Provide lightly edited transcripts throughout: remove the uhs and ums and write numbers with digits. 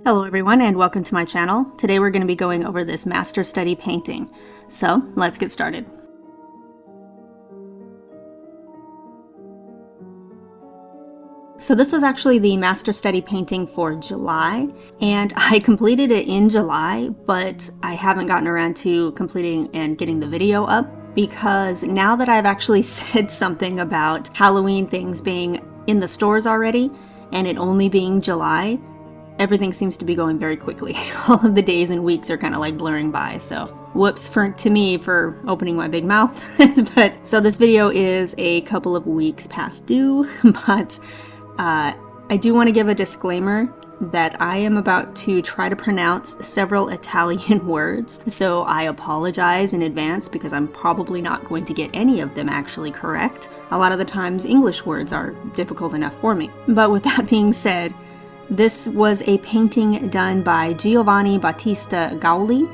Hello everyone and welcome to my channel. Today we're going to be going over this master study painting. So let's get started. So this was actually the master study painting for July, and I completed it in July, but I haven't gotten around to completing and getting the video up because now that I've actually said something about Halloween things being in the stores already and it only being July, everything seems to be going very quickly. All of the days and weeks are kind of like blurring by, so whoops to me for opening my big mouth. But so this video is a couple of weeks past due, but I do want to give a disclaimer that I am about to try to pronounce several Italian words, so I apologize in advance because I'm probably not going to get any of them actually correct. A lot of the times English words are difficult enough for me. But with that being said, this was a painting done by Giovanni Battista Gaulli,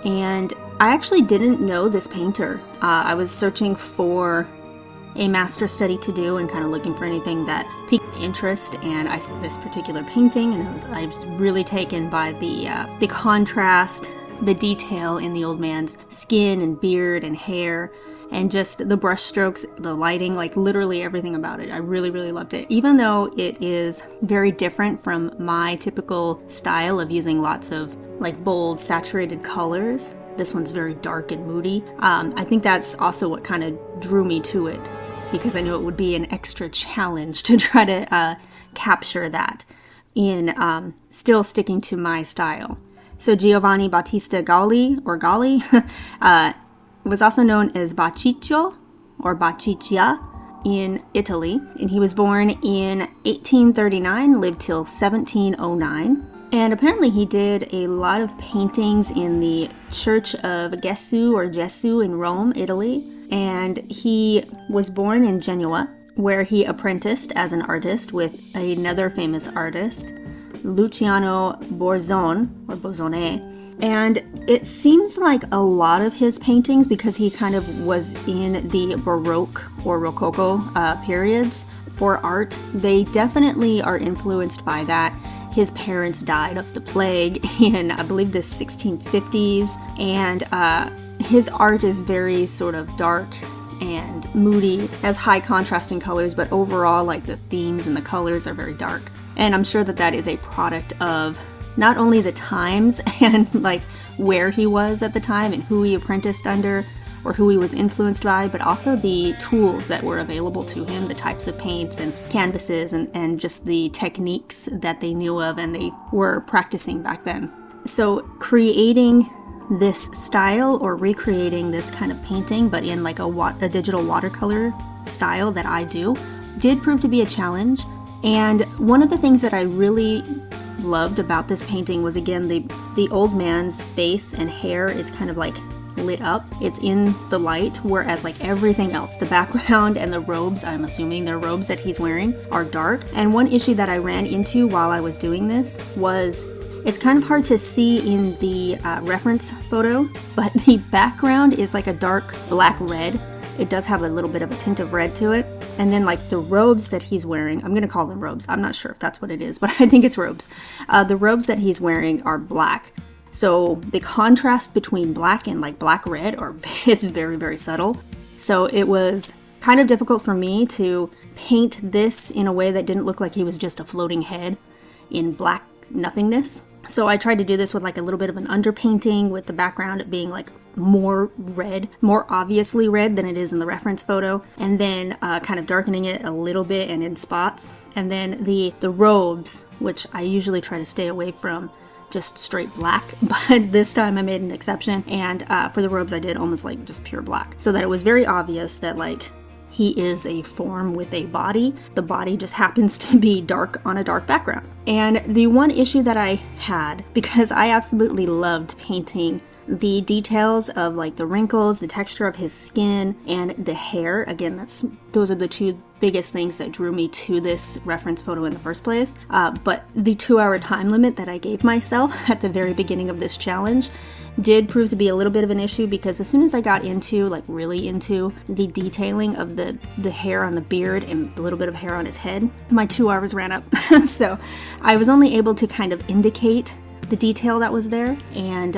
and I actually didn't know this painter. I was searching for a master study to do and kind of looking for anything that piqued my interest, and I saw this particular painting and I was really taken by the contrast, the detail in the old man's skin and beard and hair, and just the brush strokes, the lighting, like literally everything about it. I really, really loved it. Even though it is very different from my typical style of using lots of like bold, saturated colors, this one's very dark and moody. I think that's also what kind of drew me to it, because I knew it would be an extra challenge to try to capture that in still sticking to my style. So Giovanni Battista Gaulli, or Gaulli, was also known as Baciccio or Baciccia in Italy, and he was born in 1839, lived till 1709, and apparently he did a lot of paintings in the Church of Gesù in Rome, Italy, and he was born in Genoa, where he apprenticed as an artist with another famous artist, Luciano Borzone. And it seems like a lot of his paintings, because he kind of was in the Baroque or Rococo periods for art, they definitely are influenced by that. His parents died of the plague in, I believe, the 1650s, and his art is very sort of dark and moody, has high contrasting colors, but overall, like, the themes and the colors are very dark. And I'm sure that that is a product of not only the times and like where he was at the time and who he apprenticed under or who he was influenced by, but also the tools that were available to him, the types of paints and canvases and just the techniques that they knew of and they were practicing back then. So creating this style or recreating this kind of painting, but in like a digital watercolor style that I do, did prove to be a challenge. And one of the things that I really loved about this painting was, again, the old man's face and hair is kind of like lit up. It's in the light, whereas like everything else, the background and the robes, I'm assuming they're robes that he's wearing, are dark. And one issue that I ran into while I was doing this was it's kind of hard to see in the reference photo, but the background is like a dark black red. It does have a little bit of a tint of red to it. And then like the robes that he's wearing, I'm going to call them robes. I'm not sure if that's what it is, but I think it's robes. The robes that he's wearing are black. So the contrast between black and like black red is very, very subtle. So it was kind of difficult for me to paint this in a way that didn't look like he was just a floating head in black nothingness. So I tried to do this with like a little bit of an underpainting, with the background being like more red, more obviously red than it is in the reference photo, and then kind of darkening it a little bit and in spots. And then the robes, which I usually try to stay away from just straight black, but this time I made an exception, and for the robes I did almost like just pure black, so that it was very obvious that like he is a form with a body. The body just happens to be dark on a dark background. And the one issue that I had, because I absolutely loved painting The details of like the wrinkles, the texture of his skin, and the hair, again, those are the two biggest things that drew me to this reference photo in the first place. But the 2-hour time limit that I gave myself at the very beginning of this challenge did prove to be a little bit of an issue, because as soon as I got into, like really into the detailing of the hair on the beard and a little bit of hair on his head, my 2 hours ran up. So I was only able to kind of indicate the detail that was there, and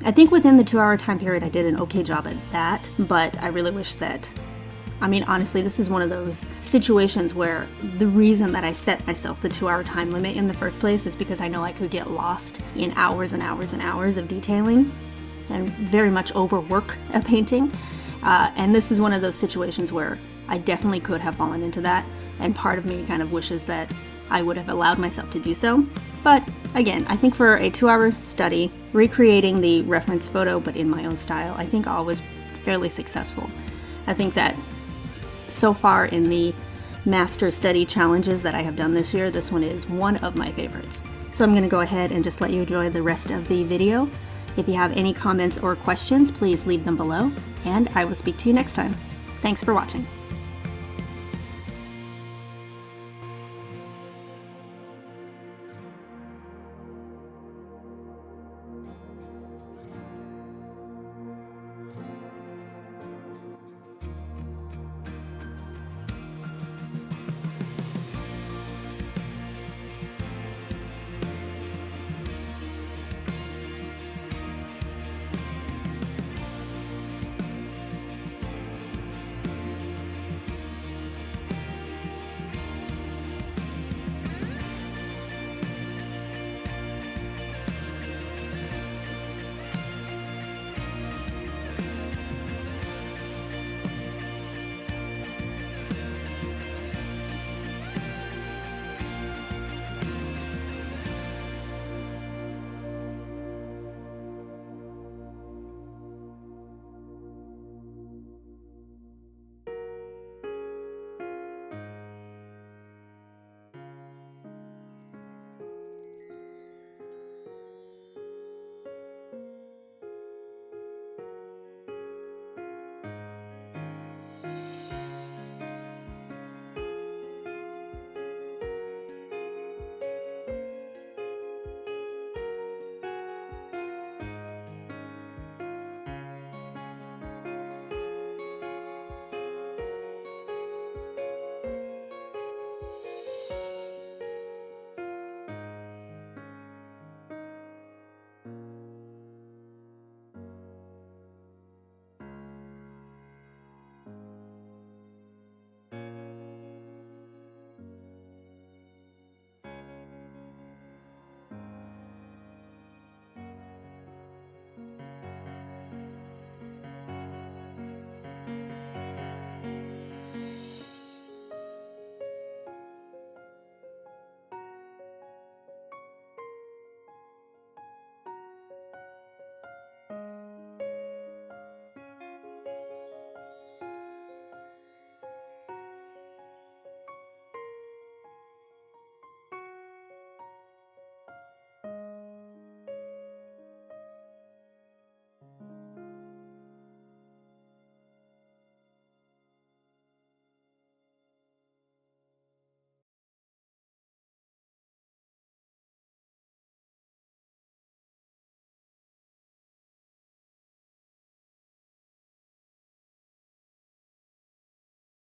I think within the 2-hour time period I did an okay job at that, but I really wish that, I mean, honestly, this is one of those situations where the reason that I set myself the 2-hour time limit in the first place is because I know I could get lost in hours and hours and hours of detailing and very much overwork a painting. And this is one of those situations where I definitely could have fallen into that, and part of me kind of wishes that I would have allowed myself to do so. But again, I think for a 2-hour study, recreating the reference photo but in my own style, I think all was fairly successful. I think that so far in the master study challenges that I have done this year, this one is one of my favorites. So I'm going to go ahead and just let you enjoy the rest of the video. If you have any comments or questions, please leave them below, and I will speak to you next time. Thanks for watching.